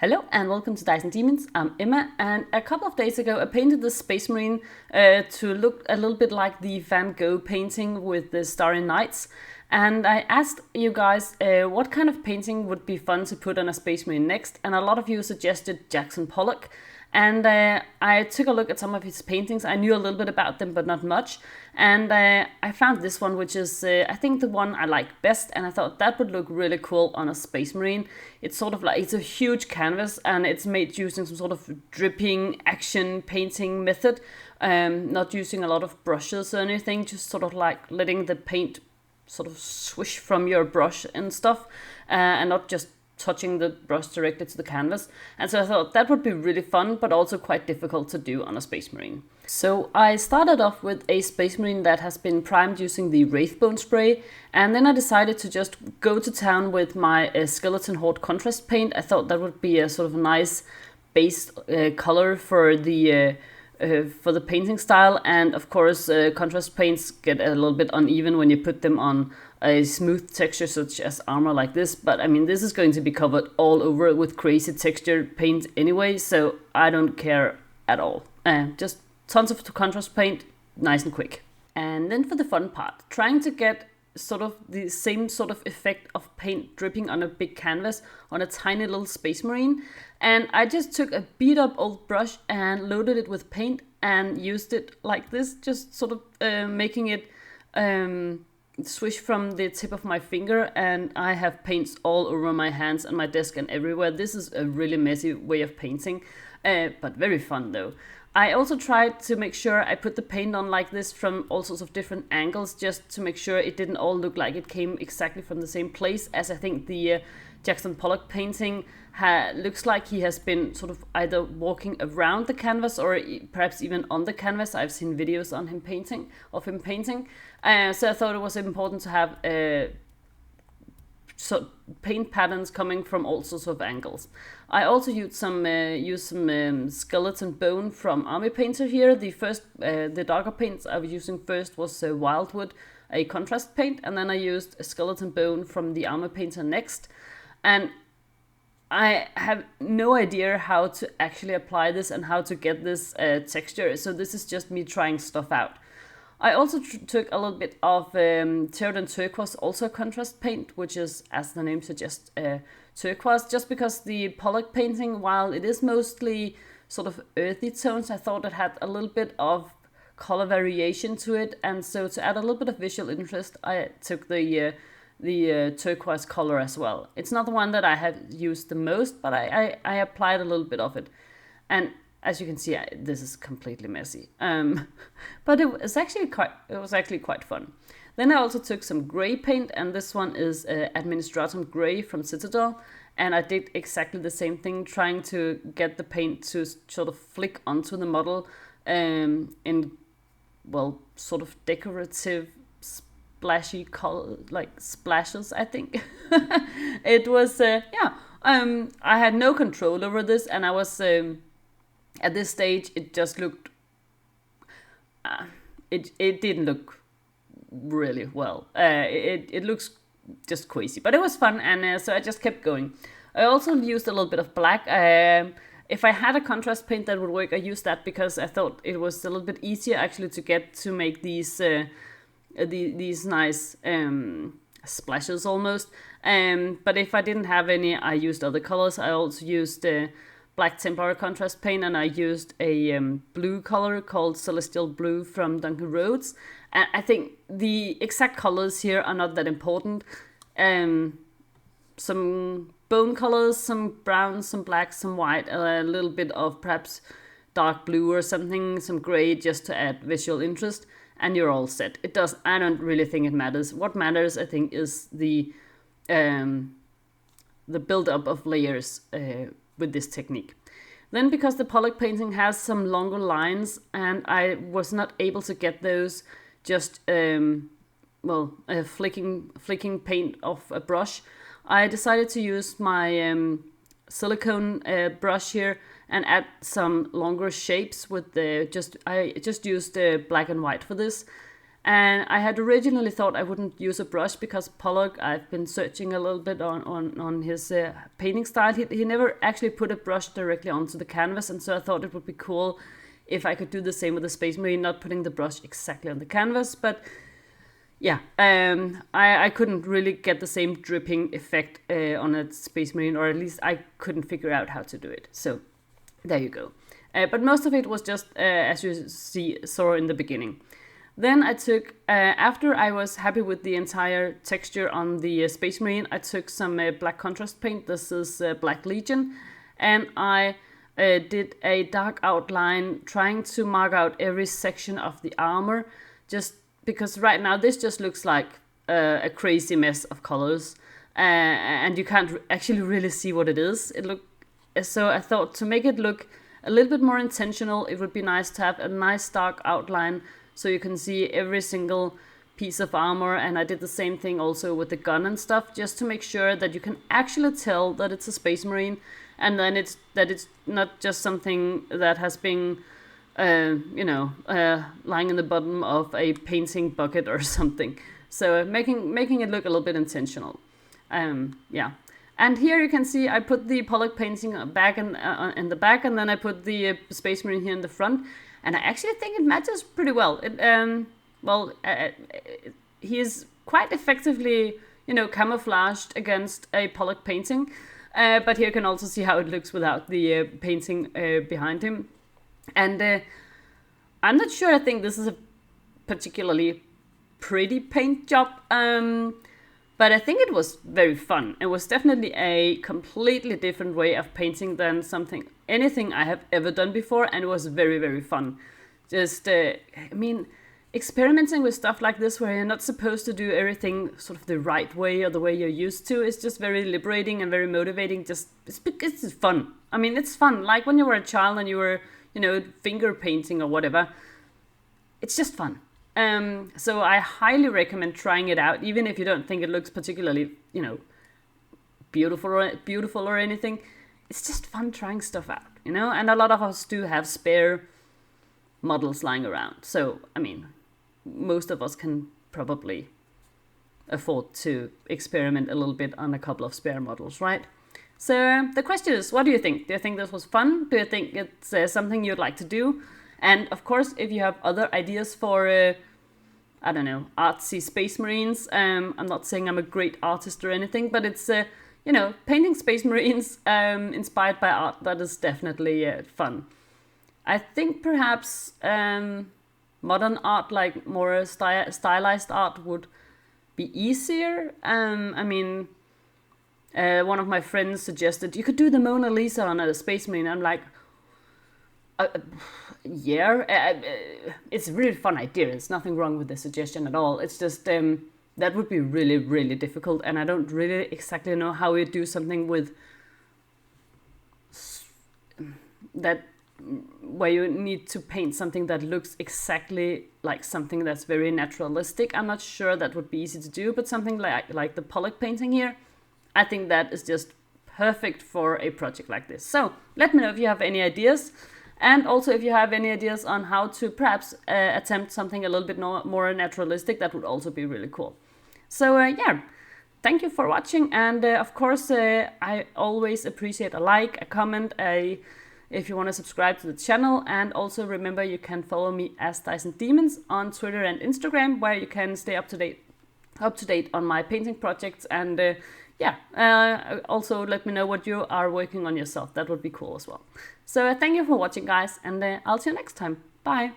Hello and welcome to Dice and Demons. I'm Emma, and a couple of days ago I painted this Space Marine to look a little bit like the Van Gogh painting with the Starry Nights. And I asked you guys what kind of painting would be fun to put on a Space Marine next, and a lot of you suggested Jackson Pollock. And I took a look at some of his paintings. I knew a little bit about them, but not much. And I found this one, which is, I think, the one I like best. And I thought that would look really cool on a Space Marine. It's sort of like, it's a huge canvas, and it's made using some sort of dripping action painting method. Not using a lot of brushes or anything, just sort of like letting the paint sort of swish from your brush and stuff, and not just touching the brush directly to the canvas. And so I thought that would be really fun, but also quite difficult to do on a Space Marine. So I started off with a Space Marine that has been primed using the Wraithbone spray, and then I decided to just go to town with my Skeleton Horde contrast paint. I thought that would be a sort of nice base color for the painting style. And of course contrast paints get a little bit uneven when you put them on a smooth texture such as armor like this, but I mean, this is going to be covered all over with crazy texture paint anyway, so I don't care at all. Just tons of contrast paint, nice and quick. And then for the fun part, trying to get sort of the same sort of effect of paint dripping on a big canvas on a tiny little Space Marine. And I just took a beat up old brush and loaded it with paint and used it like this, just sort of making it swish from the tip of my finger, and I have paints all over my hands and my desk and everywhere. This is a really messy way of painting, but very fun though. I also tried to make sure I put the paint on like this from all sorts of different angles, just to make sure it didn't all look like it came exactly from the same place, as I think the Jackson Pollock painting looks like he has been sort of either walking around the canvas or perhaps even on the canvas. I've seen videos on him painting. So I thought it was important to have paint patterns coming from all sorts of angles. I also used some skeleton bone from Army Painter here. The darker paints I was using first was Wildwood, a contrast paint, and then I used a skeleton bone from the Armor Painter next. And I have no idea how to actually apply this and how to get this texture, so this is just me trying stuff out. I also took a little bit of Pterodon Turquoise, also a contrast paint, which is, as the name suggests, turquoise, just because the Pollock painting, while it is mostly sort of earthy tones, I thought it had a little bit of color variation to it, and so to add a little bit of visual interest, I took the turquoise color as well. It's not the one that I have used the most, but I applied a little bit of it. And as you can see, this is completely messy. But it was actually quite fun. Then I also took some gray paint, and this one is Administratum Gray from Citadel. And I did exactly the same thing, trying to get the paint to sort of flick onto the model in, well, sort of decorative splashy color, like splashes, I think. It was, I had no control over this, and I was, at this stage, it just looked, it didn't look really well. It looks just crazy, but it was fun, and so I just kept going. I also used a little bit of black. If I had a contrast paint that would work, I used that because I thought it was a little bit easier actually to get to make these nice splashes almost. But if I didn't have any, I used other colors. I also used black Templar contrast paint, and I used a blue color called Celestial Blue from Duncan Rhodes. And I think the exact colors here are not that important. Some bone colors, some browns, some blacks, some white, a little bit of perhaps dark blue or something, some gray, just to add visual interest, and you're all set. I don't really think it matters. What matters, I think, is the build-up of layers with this technique. Then, because the Pollock painting has some longer lines, and I was not able to get those just flicking paint off a brush, I decided to use my silicone brush here and add some longer shapes with I just used black and white for this. And I had originally thought I wouldn't use a brush because Pollock, I've been searching a little bit on his painting style. He never actually put a brush directly onto the canvas, and so I thought it would be cool if I could do the same with the Space Marine, not putting the brush exactly on the canvas. But yeah, I couldn't really get the same dripping effect on a Space Marine, or at least I couldn't figure out how to do it. So there you go. But most of it was just, as you saw in the beginning. Then I took, after I was happy with the entire texture on the Space Marine, I took some black contrast paint. This is Black Legion. And I did a dark outline trying to mark out every section of the armor. Just because right now this just looks like a crazy mess of colors. And you can't actually really see what it is. So I thought to make it look a little bit more intentional, it would be nice to have a nice dark outline so you can see every single piece of armor. And I did the same thing also with the gun and stuff, just to make sure that you can actually tell that it's a Space Marine, and then it's not just something that has been lying in the bottom of a painting bucket or something. So making it look a little bit intentional. Yeah. And here you can see I put the Pollock painting back in the back, and then I put the Space Marine here in the front. And I actually think it matches pretty well. He is quite effectively, camouflaged against a Pollock painting. But here you can also see how it looks without the painting behind him. And I'm not sure I think this is a particularly pretty paint job. But I think it was very fun. It was definitely a completely different way of painting than anything I have ever done before, and it was very, very fun. Just, experimenting with stuff like this where you're not supposed to do everything sort of the right way or the way you're used to is just very liberating and very motivating. It's fun. I mean, it's fun. Like when you were a child and you were, finger painting or whatever. It's just fun. So I highly recommend trying it out, even if you don't think it looks particularly, beautiful or anything. It's just fun trying stuff out, and a lot of us do have spare models lying around. So, most of us can probably afford to experiment a little bit on a couple of spare models, right? So the question is, what do you think? Do you think this was fun? Do you think it's something you'd like to do? And of course, if you have other ideas for, artsy Space Marines, I'm not saying I'm a great artist or anything, but it's, painting Space Marines inspired by art, that is definitely fun. I think perhaps modern art, like more stylized art, would be easier. One of my friends suggested you could do the Mona Lisa on a Space Marine. I'm like, it's a really fun idea. There's nothing wrong with the suggestion at all. It's just that would be really, really difficult, and I don't really exactly know how we do something with that where you need to paint something that looks exactly like something that's very naturalistic. I'm not sure that would be easy to do, but something like the Pollock painting here, I think that is just perfect for a project like this. So let me know if you have any ideas. And also if you have any ideas on how to perhaps attempt something a little bit more naturalistic, that would also be really cool. So thank you for watching. And of course, I always appreciate a like, a comment, if you want to subscribe to the channel. And also remember, you can follow me as Dyson Demons on Twitter and Instagram, where you can stay up to date on my painting projects. And also let me know what you are working on yourself. That would be cool as well. So thank you for watching, guys, and I'll see you next time. Bye.